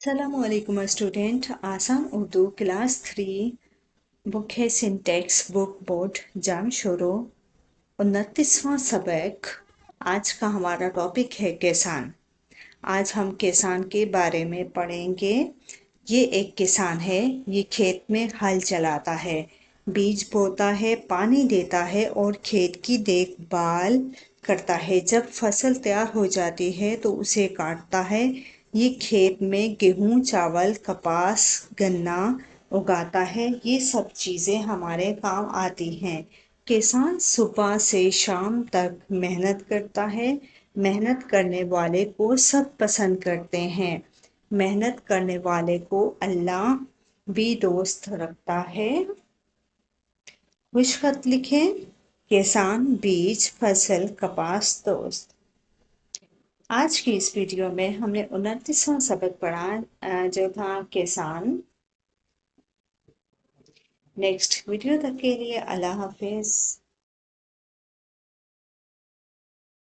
अस्सलामुअलैकुम स्टूडेंट। आसान Urdu class 3 book है सिंटेक्स बुक बोर्ड जाम शुरू 29वां सबक। आज का हमारा टॉपिक है किसान। आज हम किसान के बारे में पढ़ेंगे। ये एक किसान है। ये खेत में हल चलाता है, बीज बोता है, पानी देता है और खेत की देखभाल करता है। जब फसल तैयार हो जाती है तो उसे काटता है। ये खेत में गेहूं, चावल, कपास, गन्ना उगाता है। ये सब चीज़ें हमारे काम आती हैं। किसान सुबह से शाम तक मेहनत करता है। मेहनत करने वाले को सब पसंद करते हैं। मेहनत करने वाले को अल्लाह भी दोस्त रखता है। खुशखत लिखें। किसान, बीज, फसल, कपास, दोस्त। आज की इस वीडियो में हमने 29वां सबक पढ़ा जो था किसान। नेक्स्ट वीडियो तक के लिए अल्लाह हाफिज।